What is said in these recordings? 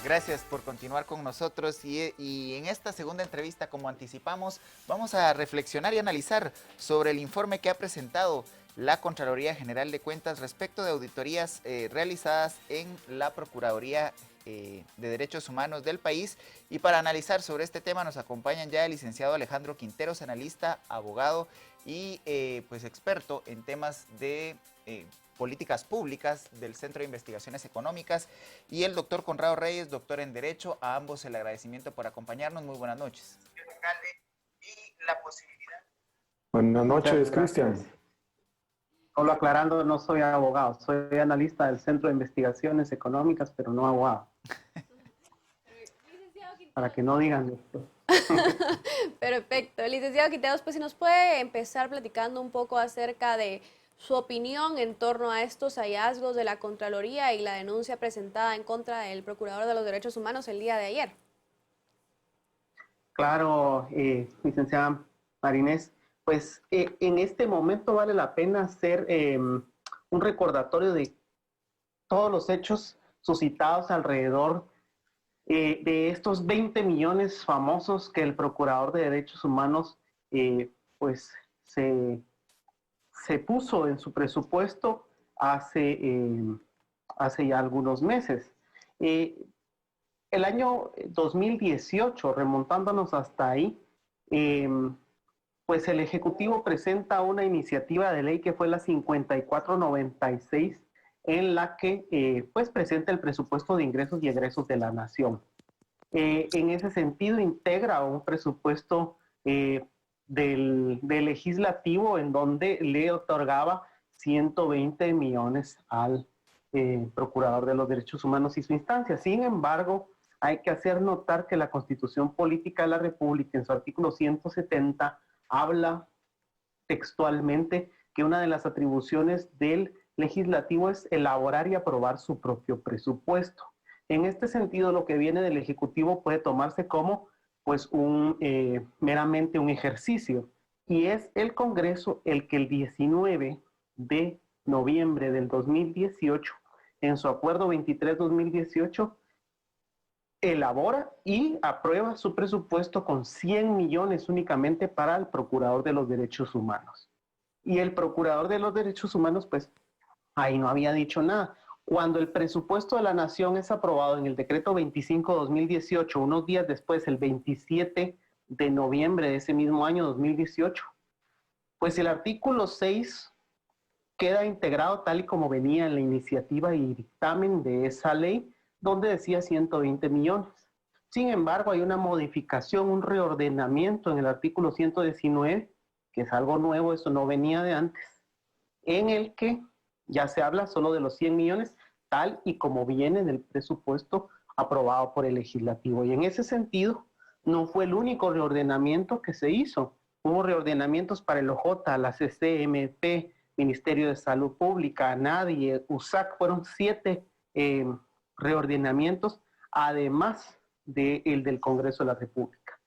Gracias por continuar con nosotros y en esta segunda entrevista, como anticipamos, vamos a reflexionar y analizar sobre el informe que ha presentado la Contraloría General de Cuentas respecto de auditorías realizadas en la Procuraduría de Derechos Humanos del país. Y para analizar sobre este tema nos acompañan ya el licenciado Alejandro Quinteros, analista, abogado y pues experto en temas de políticas públicas del Centro de Investigaciones Económicas, y el doctor Conrado Reyes, doctor en Derecho. A ambos el agradecimiento por acompañarnos. Muy buenas noches. Y la posibilidad... Buenas noches, Cristian. Solo aclarando, no soy abogado, soy analista del Centro de Investigaciones Económicas, pero no abogado. Para que no digan esto. Perfecto. Licenciado Quinteros, pues si nos puede empezar platicando un poco acerca de su opinión en torno a estos hallazgos de la Contraloría y la denuncia presentada en contra del Procurador de los Derechos Humanos el día de ayer. Claro, licenciada Marinés, pues en este momento vale la pena hacer un recordatorio de todos los hechos suscitados alrededor de estos 20 millones famosos que el Procurador de Derechos Humanos pues se puso en su presupuesto hace ya algunos meses. El año 2018, remontándonos hasta ahí, pues el Ejecutivo presenta una iniciativa de ley que fue la 5496, en la que pues presenta el presupuesto de ingresos y egresos de la Nación. En ese sentido, integra un presupuesto del legislativo en donde le otorgaba 120 millones al Procurador de los Derechos Humanos y su instancia. Sin embargo, hay que hacer notar que la Constitución Política de la República, en su artículo 170, habla textualmente que una de las atribuciones del legislativo es elaborar y aprobar su propio presupuesto. En este sentido, lo que viene del Ejecutivo puede tomarse como pues meramente un ejercicio, y es el Congreso el que el 19 de noviembre del 2018, en su acuerdo 23-2018, elabora y aprueba su presupuesto con 100 millones únicamente para el Procurador de los Derechos Humanos. Y el Procurador de los Derechos Humanos, pues, ahí no había dicho nada. Cuando el presupuesto de la Nación es aprobado en el decreto 25-2018, unos días después, el 27 de noviembre de ese mismo año 2018, pues el artículo 6 queda integrado tal y como venía en la iniciativa y dictamen de esa ley, donde decía 120 millones. Sin embargo, hay una modificación, un reordenamiento en el artículo 119, que es algo nuevo, eso no venía de antes, en el que ya se habla solo de los 100 millones, tal y como viene del presupuesto aprobado por el legislativo. Y en ese sentido, no fue el único reordenamiento que se hizo. Hubo reordenamientos para el OJ, la CCMP, Ministerio de Salud Pública, NADIE, USAC. Fueron 7 reordenamientos, además del Congreso de la República.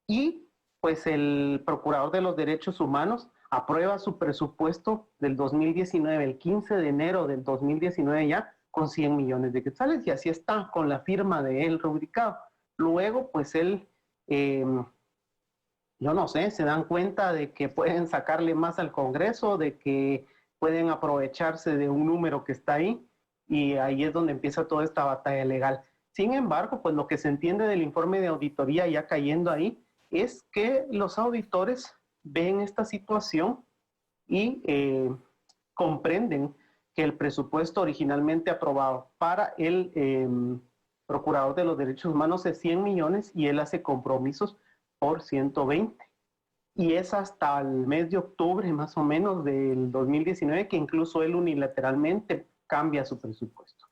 Y pues el Procurador de los Derechos Humanos aprueba su presupuesto del 2019, el 15 de enero del 2019 ya, con 100 millones de quetzales, y así está, con la firma de él rubricado. Luego, pues él, yo no sé, se dan cuenta de que pueden sacarle más al Congreso, de que pueden aprovecharse de un número que está ahí, y ahí es donde empieza toda esta batalla legal. Sin embargo, pues lo que se entiende del informe de auditoría, ya cayendo ahí, es que los auditores ven esta situación y comprenden que el presupuesto originalmente aprobado para el Procurador de los Derechos Humanos es 100 millones y él hace compromisos por 120. Y es hasta el mes de octubre más o menos del 2019 que incluso él unilateralmente cambia su presupuesto.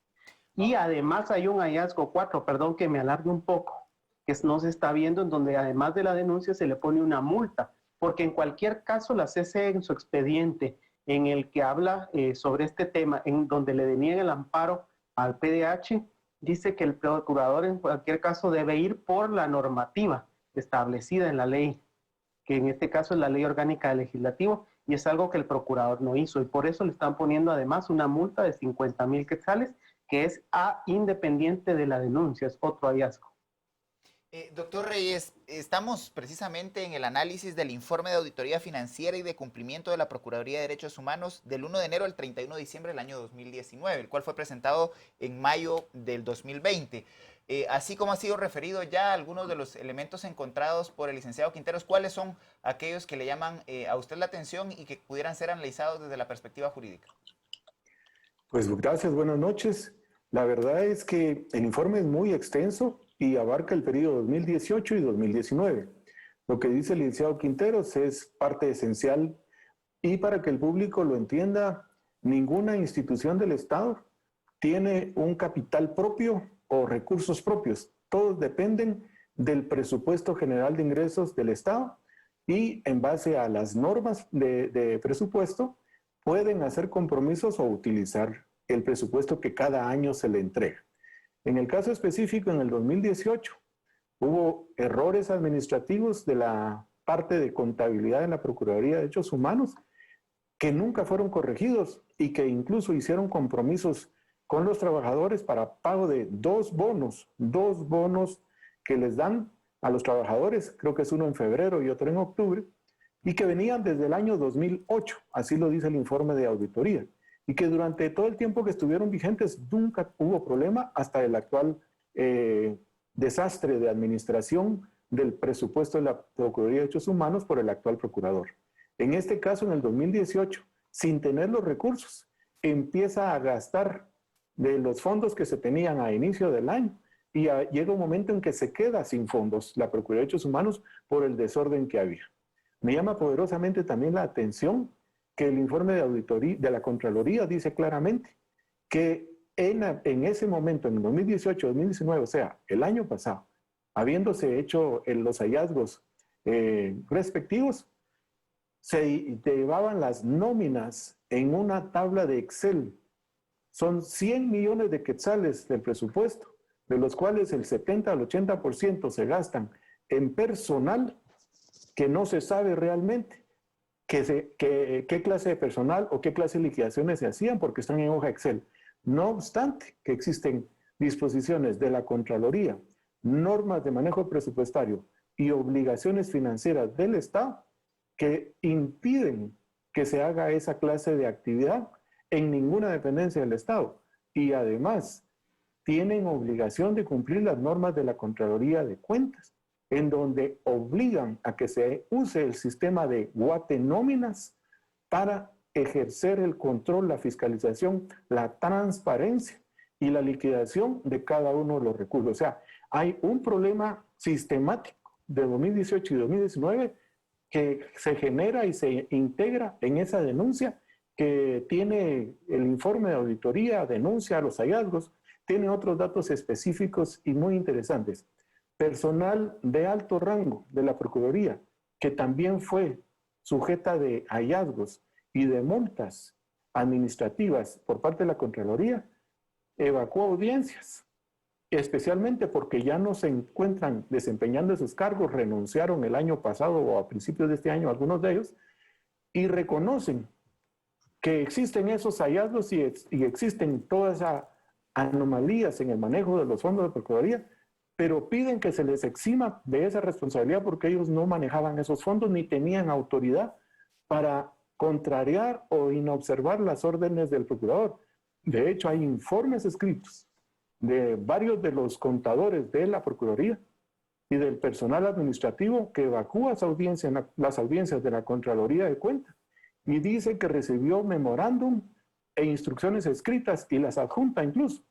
Y además hay un hallazgo 4, perdón que me alargue un poco, que no se está viendo, en donde además de la denuncia se le pone una multa, porque en cualquier caso la CCE en su expediente en el que habla sobre este tema, en donde le deniega el amparo al PDH, dice que el procurador en cualquier caso debe ir por la normativa establecida en la ley, que en este caso es la Ley Orgánica del Legislativo, y es algo que el procurador no hizo, y por eso le están poniendo además una multa de 50,000 quetzales, que es independiente de la denuncia, es otro hallazgo. Doctor Reyes, estamos precisamente en el análisis del informe de auditoría financiera y de cumplimiento de la Procuraduría de Derechos Humanos del 1 de enero al 31 de diciembre del año 2019, el cual fue presentado en mayo del 2020. Así como ha sido referido ya algunos de los elementos encontrados por el licenciado Quinteros, ¿cuáles son aquellos que le llaman a usted la atención y que pudieran ser analizados desde la perspectiva jurídica? Pues gracias, buenas noches. La verdad es que el informe es muy extenso y abarca el periodo 2018 y 2019. Lo que dice el licenciado Quinteros es parte esencial y para que el público lo entienda, ninguna institución del Estado tiene un capital propio o recursos propios. Todos dependen del presupuesto general de ingresos del Estado y en base a las normas de presupuesto pueden hacer compromisos o utilizar el presupuesto que cada año se le entrega. En el caso específico, en el 2018, hubo errores administrativos de la parte de contabilidad de la Procuraduría de Derechos Humanos que nunca fueron corregidos y que incluso hicieron compromisos con los trabajadores para pago de dos bonos que les dan a los trabajadores, creo que es uno en febrero y otro en octubre, y que venían desde el año 2008, así lo dice el informe de auditoría, y que durante todo el tiempo que estuvieron vigentes nunca hubo problema hasta el actual desastre de administración del presupuesto de la Procuraduría de Derechos Humanos por el actual procurador. En este caso, en el 2018, sin tener los recursos, empieza a gastar de los fondos que se tenían a inicio del año y llega un momento en que se queda sin fondos la Procuraduría de Derechos Humanos por el desorden que había. Me llama poderosamente también la atención que el informe de auditoría de la Contraloría dice claramente que en ese momento, en el 2018-2019, o sea, el año pasado, habiéndose hecho los hallazgos respectivos, se llevaban las nóminas en una tabla de Excel. Son 100 millones de quetzales del presupuesto, de los cuales el 70 al 80% se gastan en personal que no se sabe realmente qué clase de personal o qué clase de liquidaciones se hacían porque están en hoja Excel. No obstante que existen disposiciones de la Contraloría, normas de manejo presupuestario y obligaciones financieras del Estado que impiden que se haga esa clase de actividad en ninguna dependencia del Estado. Y además, tienen obligación de cumplir las normas de la Contraloría de Cuentas, en donde obligan a que se use el sistema de guatenóminas para ejercer el control, la fiscalización, la transparencia y la liquidación de cada uno de los recursos. O sea, hay un problema sistemático de 2018 y 2019 que se genera y se integra en esa denuncia que tiene el informe de auditoría, denuncia los hallazgos, tiene otros datos específicos y muy interesantes. Personal de alto rango de la Procuraduría, que también fue sujeta de hallazgos y de multas administrativas por parte de la Contraloría, evacuó audiencias, especialmente porque ya no se encuentran desempeñando sus cargos, renunciaron el año pasado o a principios de este año algunos de ellos, y reconocen que existen esos hallazgos y existen todas esas anomalías en el manejo de los fondos de Procuraduría, pero piden que se les exima de esa responsabilidad porque ellos no manejaban esos fondos ni tenían autoridad para contrariar o inobservar las órdenes del procurador. De hecho, hay informes escritos de varios de los contadores de la Procuraduría y del personal administrativo que evacúa las audiencias de la Contraloría de Cuentas y dice que recibió memorándum e instrucciones escritas y las adjunta incluso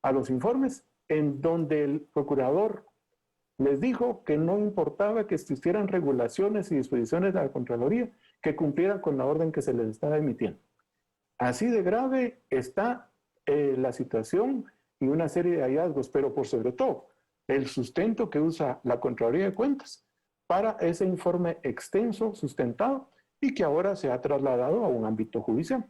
a los informes en donde el procurador les dijo que no importaba que existieran regulaciones y disposiciones de la Contraloría que cumplieran con la orden que se les estaba emitiendo. Así de grave está la situación y una serie de hallazgos, pero por sobre todo el sustento que usa la Contraloría de Cuentas para ese informe extenso, sustentado y que ahora se ha trasladado a un ámbito judicial.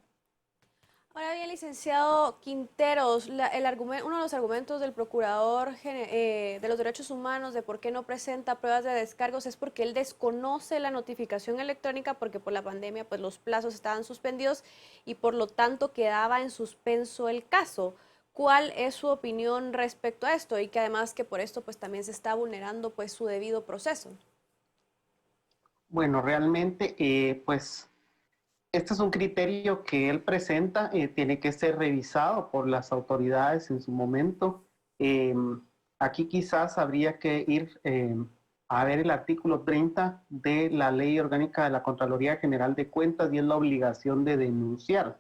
Ahora bien, licenciado Quinteros, uno de los argumentos del Procurador de los Derechos Humanos de por qué no presenta pruebas de descargos es porque él desconoce la notificación electrónica porque por la pandemia pues los plazos estaban suspendidos y por lo tanto quedaba en suspenso el caso. ¿Cuál es su opinión respecto a esto? Y que además que por esto pues también se está vulnerando pues su debido proceso. Bueno, realmente, pues este es un criterio que él presenta, tiene que ser revisado por las autoridades en su momento. Eh, Aquí quizás habría que ir a ver el artículo 30 de la Ley Orgánica de la Contraloría General de Cuentas y es la obligación de denunciar.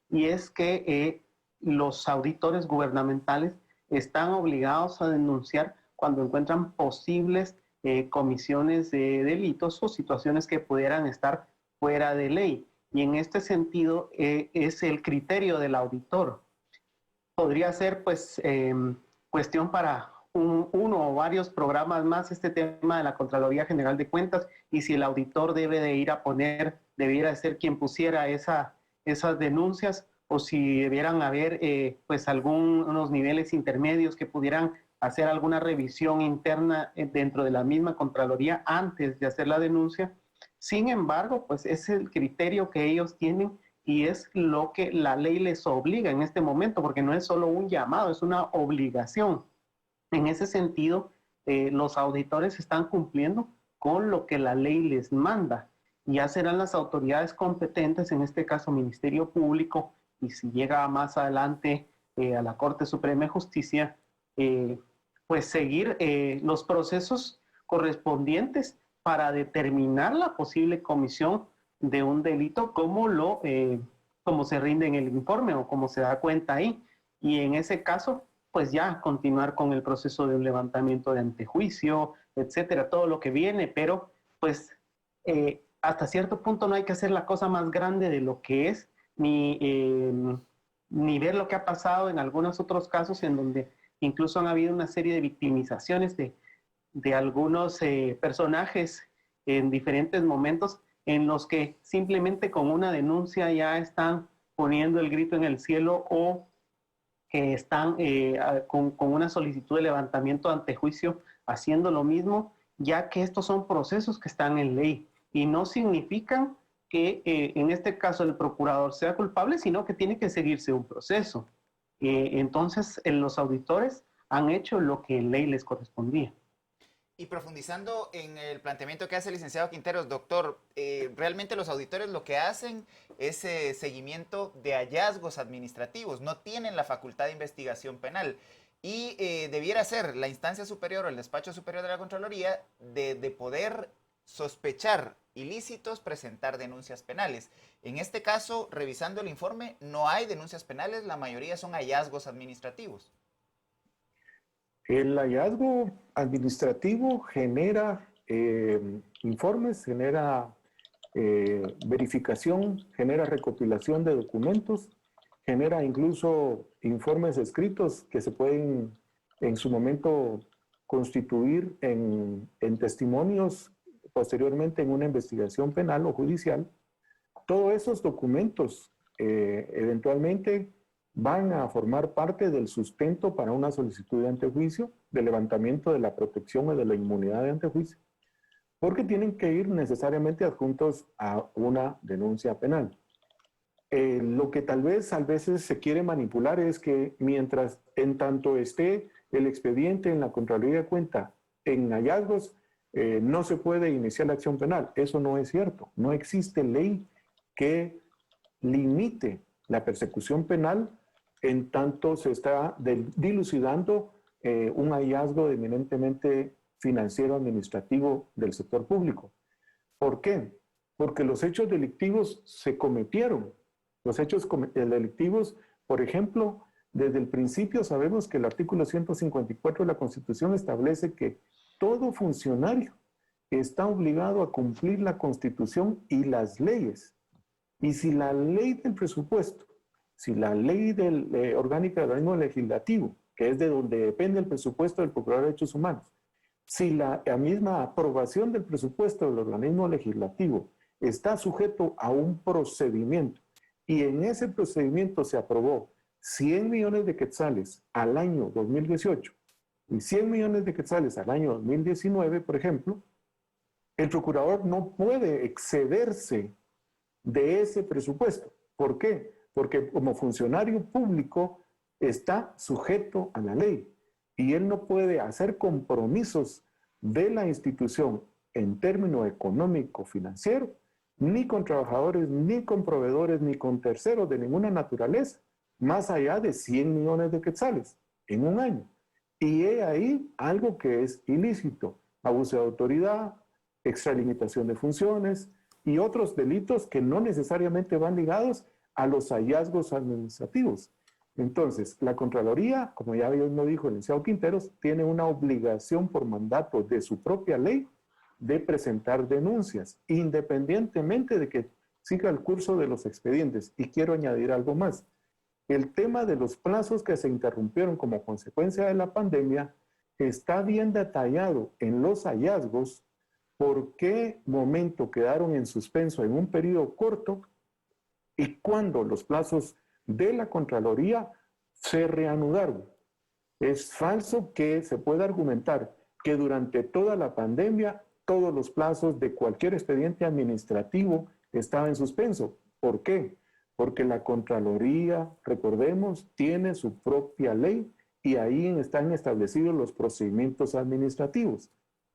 Y es que los auditores gubernamentales están obligados a denunciar cuando encuentran posibles comisiones de delitos o situaciones que pudieran estar fuera de ley. Y en este sentido es el criterio del auditor. Podría ser pues cuestión para uno o varios programas más este tema de la Contraloría General de Cuentas y si el auditor debe de ir a poner, debiera ser quien pusiera esas denuncias o si debieran haber pues algunos niveles intermedios que pudieran hacer alguna revisión interna dentro de la misma Contraloría antes de hacer la denuncia. Sin embargo, pues es el criterio que ellos tienen y es lo que la ley les obliga en este momento, porque no es solo un llamado, es una obligación. En ese sentido, los auditores están cumpliendo con lo que la ley les manda. Ya serán las autoridades competentes, en este caso Ministerio Público, y si llega más adelante a la Corte Suprema de Justicia, pues seguir los procesos correspondientes para determinar la posible comisión de un delito como se rinde en el informe o como se da cuenta ahí. Y en ese caso, pues ya continuar con el proceso de un levantamiento de antejuicio, etcétera, todo lo que viene, pero pues hasta cierto punto no hay que hacer la cosa más grande de lo que es, ni ver lo que ha pasado en algunos otros casos en donde incluso han habido una serie de victimizaciones de algunos personajes en diferentes momentos en los que simplemente con una denuncia ya están poniendo el grito en el cielo o están con una solicitud de levantamiento ante juicio haciendo lo mismo, ya que estos son procesos que están en ley y no significan que en este caso el procurador sea culpable, sino que tiene que seguirse un proceso. Entonces, los auditores han hecho lo que en ley les correspondía. Y profundizando en el planteamiento que hace el licenciado Quinteros, doctor, realmente los auditores lo que hacen es seguimiento de hallazgos administrativos, no tienen la facultad de investigación penal. Y debiera ser la instancia superior o el despacho superior de la Contraloría de poder sospechar ilícitos, presentar denuncias penales. En este caso, revisando el informe, no hay denuncias penales, la mayoría son hallazgos administrativos. El hallazgo administrativo genera informes, genera verificación, genera recopilación de documentos, genera incluso informes escritos que se pueden en su momento constituir en testimonios posteriormente en una investigación penal o judicial. Todos esos documentos eventualmente van a formar parte del sustento para una solicitud de antejuicio, de levantamiento de la protección o de la inmunidad de antejuicio, porque tienen que ir necesariamente adjuntos a una denuncia penal. Lo que tal vez a veces se quiere manipular es que mientras en tanto esté el expediente en la Contraloría de Cuentas en hallazgos, no se puede iniciar la acción penal. Eso no es cierto. No existe ley que limite la persecución penal en tanto se está dilucidando un hallazgo eminentemente financiero administrativo del sector público. ¿Por qué? Porque los hechos delictivos se cometieron. Los hechos delictivos, por ejemplo, desde el principio sabemos que el artículo 154 de la Constitución establece que todo funcionario está obligado a cumplir la Constitución y las leyes. Y si la ley del presupuesto, si la ley orgánica del organismo legislativo, que es de donde depende el presupuesto del Procurador de Derechos Humanos, si la misma aprobación del presupuesto del organismo legislativo está sujeto a un procedimiento y en ese procedimiento se aprobó 100 millones de quetzales al año 2018 y 100 millones de quetzales al año 2019, por ejemplo, el procurador no puede excederse de ese presupuesto. ¿Por qué? Porque como funcionario público está sujeto a la ley y él no puede hacer compromisos de la institución en términos económico-financiero, ni con trabajadores, ni con proveedores, ni con terceros de ninguna naturaleza, más allá de 100 millones de quetzales en un año. Y he ahí algo que es ilícito, abuso de autoridad, extralimitación de funciones y otros delitos que no necesariamente van ligados a los hallazgos administrativos. Entonces, la Contraloría, como ya bien lo dijo el licenciado Quinteros, tiene una obligación por mandato de su propia ley de presentar denuncias, independientemente de que siga el curso de los expedientes. Y quiero añadir algo más. El tema de los plazos que se interrumpieron como consecuencia de la pandemia está bien detallado en los hallazgos por qué momento quedaron en suspenso en un periodo corto y cuándo los plazos de la Contraloría se reanudaron. Es falso que se pueda argumentar que durante toda la pandemia todos los plazos de cualquier expediente administrativo estaban en suspenso. ¿Por qué? Porque la Contraloría, recordemos, tiene su propia ley y ahí están establecidos los procedimientos administrativos.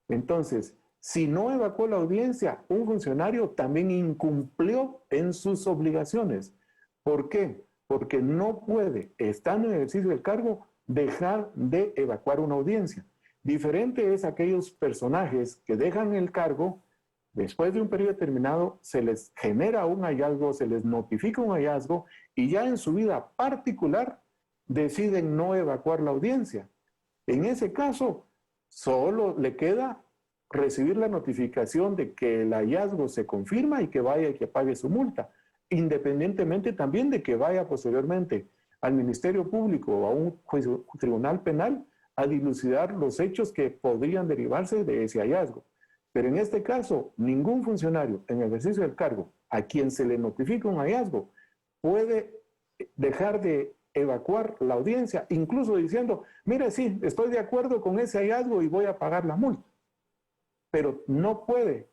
Entonces, si no evacuó la audiencia, un funcionario también incumplió en sus obligaciones. ¿Por qué? Porque no puede, estando en ejercicio del cargo, dejar de evacuar una audiencia. Diferente es aquellos personajes que dejan el cargo, después de un periodo determinado, se les genera un hallazgo, se les notifica un hallazgo y ya en su vida particular deciden no evacuar la audiencia. En ese caso, solo le queda recibir la notificación de que el hallazgo se confirma y que vaya y que pague su multa, independientemente también de que vaya posteriormente al Ministerio Público o a un tribunal penal a dilucidar los hechos que podrían derivarse de ese hallazgo. Pero en este caso, ningún funcionario en ejercicio del cargo a quien se le notifica un hallazgo puede dejar de evacuar la audiencia, incluso diciendo, mire, sí, estoy de acuerdo con ese hallazgo y voy a pagar la multa. Pero no puede,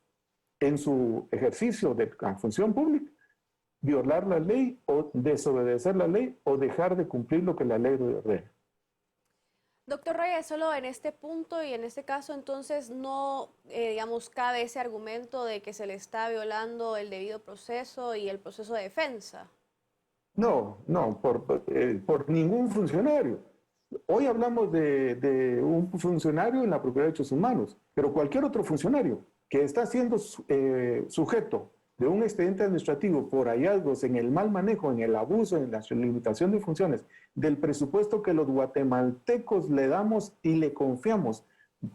en su ejercicio de la función pública, violar la ley o desobedecer la ley o dejar de cumplir lo que la ley ordena. Doctor Reyes, solo en este punto y en este caso entonces no, digamos, cabe ese argumento de que se le está violando el debido proceso y el proceso de defensa. No, por ningún funcionario. Hoy hablamos de un funcionario en la Procuraduría de Derechos Humanos, pero cualquier otro funcionario que está siendo sujeto de un expediente administrativo por hallazgos en el mal manejo, en el abuso, en la limitación de funciones del presupuesto que los guatemaltecos le damos y le confiamos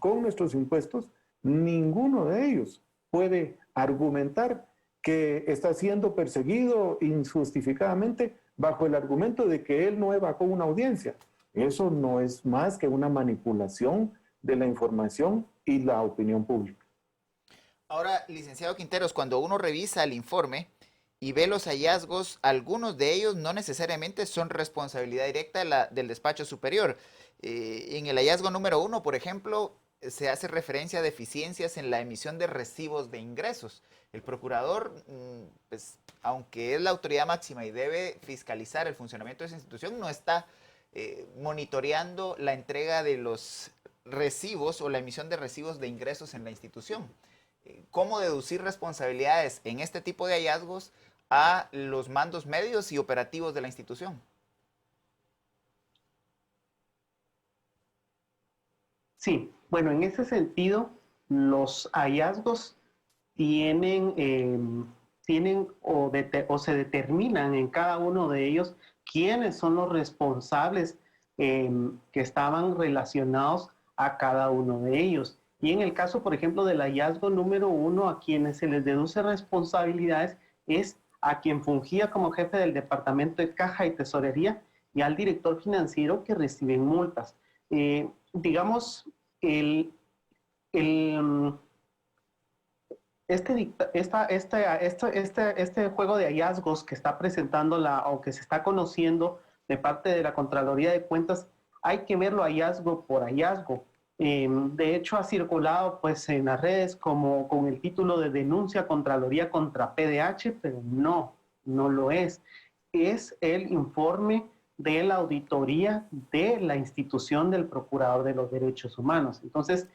con nuestros impuestos, ninguno de ellos puede argumentar que está siendo perseguido injustificadamente bajo el argumento de que él no evacuó una audiencia. Eso no es más que una manipulación de la información y la opinión pública. Ahora, licenciado Quinteros, cuando uno revisa el informe y ve los hallazgos, algunos de ellos no necesariamente son responsabilidad directa del despacho superior. En el hallazgo número 1, por ejemplo, se hace referencia a deficiencias en la emisión de recibos de ingresos. El procurador, pues, aunque es la autoridad máxima y debe fiscalizar el funcionamiento de esa institución, no está monitoreando la entrega de los recibos o la emisión de recibos de ingresos en la institución. ¿Cómo deducir responsabilidades en este tipo de hallazgos a los mandos medios y operativos de la institución? Sí, bueno, en ese sentido, los hallazgos tienen o se determinan en cada uno de ellos quiénes son los responsables que estaban relacionados a cada uno de ellos. Y en el caso, por ejemplo, del hallazgo número 1, a quienes se les deduce responsabilidades es a quien fungía como jefe del Departamento de Caja y Tesorería y al director financiero que reciben multas. Digamos, este juego de hallazgos que está presentando o que se está conociendo de parte de la Contraloría de Cuentas, hay que verlo hallazgo por hallazgo. De hecho, ha circulado pues, en las redes como con el título de denuncia Contraloría contra PDH, pero no lo es. Es el informe de la auditoría de la institución del Procurador de los Derechos Humanos. Entonces,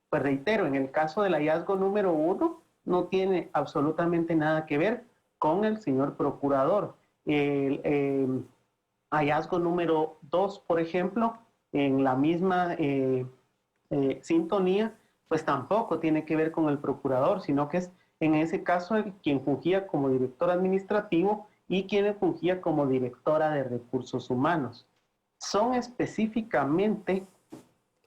pues reitero, en el caso del hallazgo número 1, no tiene absolutamente nada que ver con el señor procurador. El hallazgo número 2, por ejemplo, en la misma sintonía, pues tampoco tiene que ver con el procurador, sino que es en ese caso quien fungía como director administrativo y quien fungía como directora de recursos humanos. Son específicamente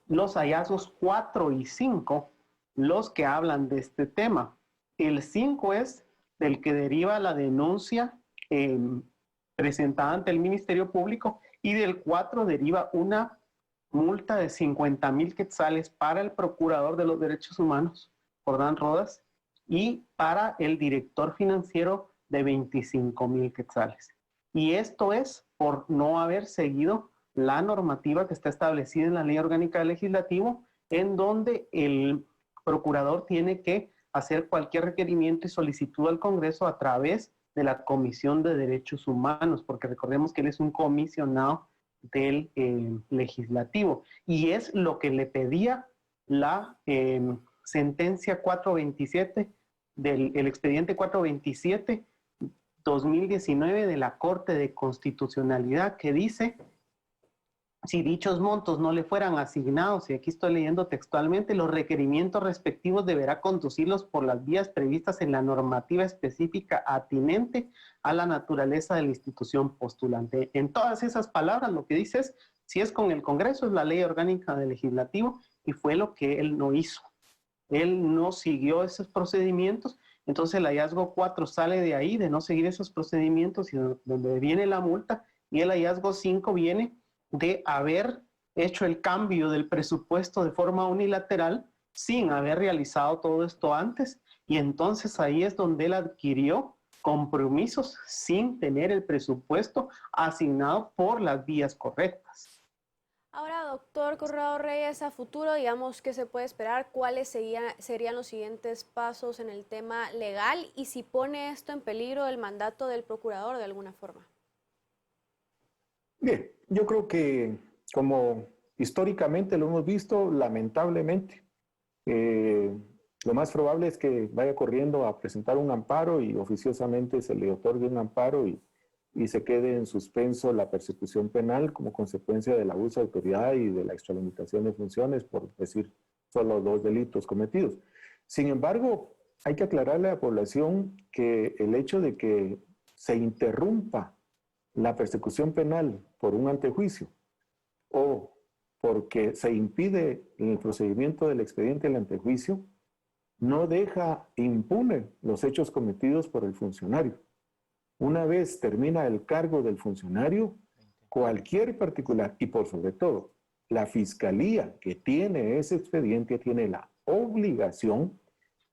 los hallazgos 4 y 5 los que hablan de este tema. El 5 es del que deriva la denuncia presentada ante el Ministerio Público, y del 4 deriva una multa de 50,000 quetzales para el Procurador de los Derechos Humanos, Jordán Rodas, y para el director financiero de 25,000 quetzales. Y esto es por no haber seguido la normativa que está establecida en la Ley Orgánica del Legislativo, en donde el procurador tiene que hacer cualquier requerimiento y solicitud al Congreso a través de la Comisión de Derechos Humanos, porque recordemos que él es un comisionado del legislativo, y es lo que le pedía la sentencia 427 del expediente 427-2019 de la Corte de Constitucionalidad, que dice: si dichos montos no le fueran asignados, y aquí estoy leyendo textualmente, los requerimientos respectivos deberá conducirlos por las vías previstas en la normativa específica atinente a la naturaleza de la institución postulante. En todas esas palabras, lo que dice es, si es con el Congreso, es la Ley Orgánica del Legislativo, y fue lo que él no hizo. Él no siguió esos procedimientos. Entonces el hallazgo 4 sale de ahí, de no seguir esos procedimientos, y donde viene la multa, y el hallazgo 5 viene de haber hecho el cambio del presupuesto de forma unilateral sin haber realizado todo esto antes, y entonces ahí es donde él adquirió compromisos sin tener el presupuesto asignado por las vías correctas. Ahora, doctor Corrado Reyes, a futuro, digamos, ¿qué se puede esperar? ¿Cuáles serían los siguientes pasos en el tema legal? Y si pone esto en peligro el mandato del procurador de alguna forma. Bien, yo creo que como históricamente lo hemos visto, lamentablemente, lo más probable es que vaya corriendo a presentar un amparo y oficiosamente se le otorgue un amparo y se quede en suspenso la persecución penal como consecuencia del abuso de autoridad y de la extralimitación de funciones, por decir solo 2 delitos cometidos. Sin embargo, hay que aclararle a la población que el hecho de que se interrumpa la persecución penal por un antejuicio o porque se impide el procedimiento del expediente del antejuicio, no deja impune los hechos cometidos por el funcionario. Una vez termina el cargo del funcionario, cualquier particular, y por sobre todo, la fiscalía que tiene ese expediente tiene la obligación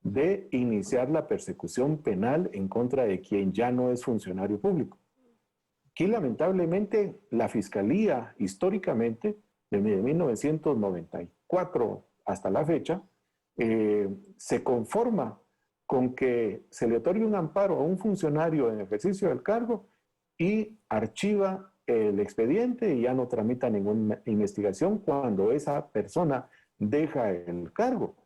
de iniciar la persecución penal en contra de quien ya no es funcionario público. Aquí, lamentablemente, la Fiscalía, históricamente, desde 1994 hasta la fecha, se conforma con que se le otorgue un amparo a un funcionario en ejercicio del cargo y archiva el expediente y ya no tramita ninguna investigación cuando esa persona deja el cargo.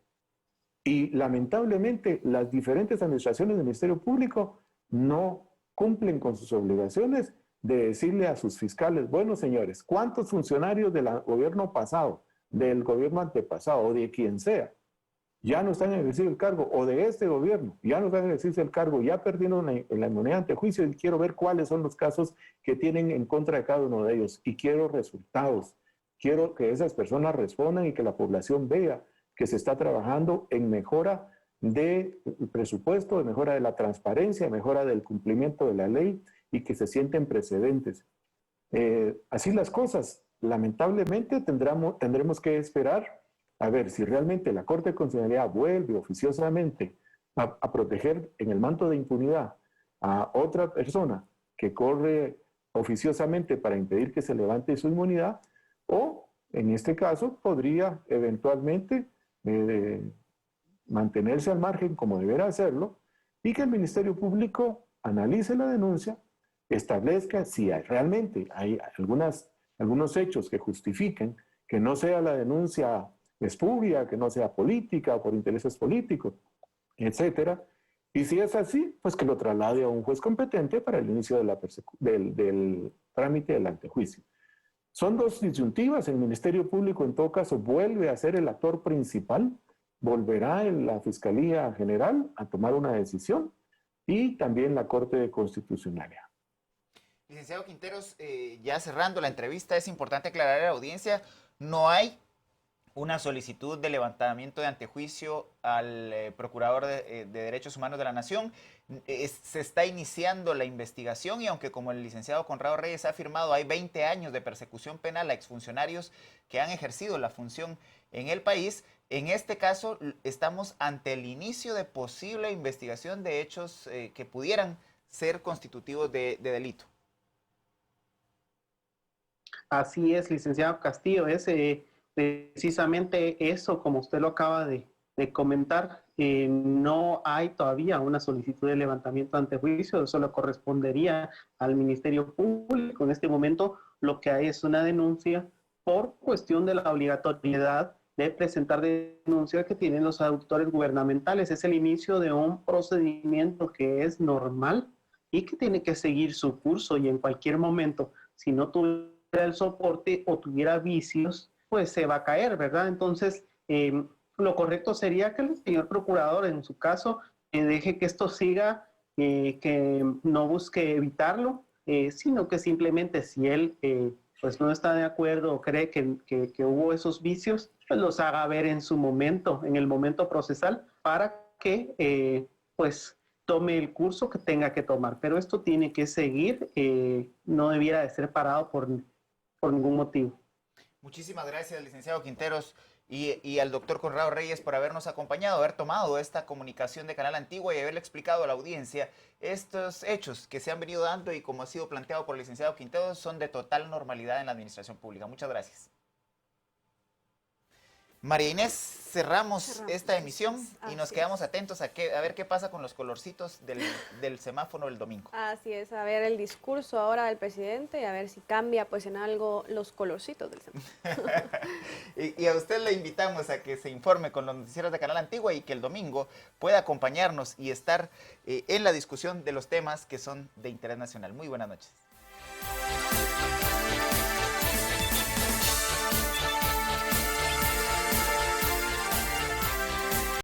Y lamentablemente, las diferentes administraciones del Ministerio Público no cumplen con sus obligaciones de decirle a sus fiscales: bueno, señores, ¿cuántos funcionarios del gobierno pasado, del gobierno antepasado o de quien sea ya no están en ejercicio del cargo, o de este gobierno ya no están en ejercicio del cargo, ya perdieron la inmunidad ante juicio, y quiero ver cuáles son los casos que tienen en contra de cada uno de ellos, y quiero resultados, quiero que esas personas respondan y que la población vea que se está trabajando en mejora del presupuesto, de mejora de la transparencia, de mejora del cumplimiento de la ley, y que se sienten precedentes. Así las cosas, lamentablemente tendremos que esperar a ver si realmente la Corte de Constitucionalidad vuelve oficiosamente a proteger en el manto de impunidad a otra persona que corre oficiosamente para impedir que se levante su inmunidad, o en este caso podría eventualmente mantenerse al margen como deberá hacerlo, y que el Ministerio Público analice la denuncia, establezca si realmente hay algunos hechos que justifiquen que no sea la denuncia espuria, que no sea política o por intereses políticos, etcétera. Y si es así, pues que lo traslade a un juez competente para el inicio del trámite del antejuicio. Son dos disyuntivas. El Ministerio Público, en todo caso, vuelve a ser el actor principal, volverá en la Fiscalía General a tomar una decisión y también la Corte Constitucional. Licenciado Quinteros, ya cerrando la entrevista, es importante aclarar a la audiencia, no hay una solicitud de levantamiento de antejuicio al Procurador de Derechos Humanos de la Nación. Se está iniciando la investigación y aunque, como el licenciado Conrado Reyes ha afirmado, hay 20 años de persecución penal a exfuncionarios que han ejercido la función en el país, en este caso estamos ante el inicio de posible investigación de hechos que pudieran ser constitutivos de delito. Así es, licenciado Castillo, es precisamente eso, como usted lo acaba de comentar, no hay todavía una solicitud de levantamiento ante juicio, eso le correspondería al Ministerio Público. En este momento lo que hay es una denuncia por cuestión de la obligatoriedad de presentar denuncias que tienen los auditores gubernamentales. Es el inicio de un procedimiento que es normal y que tiene que seguir su curso y en cualquier momento, si no tuviera el soporte o tuviera vicios, pues se va a caer, ¿verdad? Entonces, lo correcto sería que el señor procurador, en su caso, deje que esto siga, que no busque evitarlo, sino que simplemente si él pues no está de acuerdo o cree que hubo esos vicios, pues los haga ver en su momento, en el momento procesal, para que pues tome el curso que tenga que tomar. Pero esto tiene que seguir, no debiera de ser parado por ningún motivo. Muchísimas gracias, licenciado Quinteros, y al doctor Conrado Reyes por habernos acompañado, haber tomado esta comunicación de Canal Antigua y haberle explicado a la audiencia estos hechos que se han venido dando y, como ha sido planteado por el licenciado Quinteros, son de total normalidad en la administración pública. Muchas gracias. María Inés, cerramos esta emisión y nos quedamos atentos a ver qué pasa con los colorcitos del semáforo el domingo. Así es, a ver el discurso ahora del presidente y a ver si cambia pues en algo los colorcitos del semáforo. y a usted le invitamos a que se informe con los noticieros de Canal Antigua y que el domingo pueda acompañarnos y estar en la discusión de los temas que son de interés nacional. Muy buenas noches.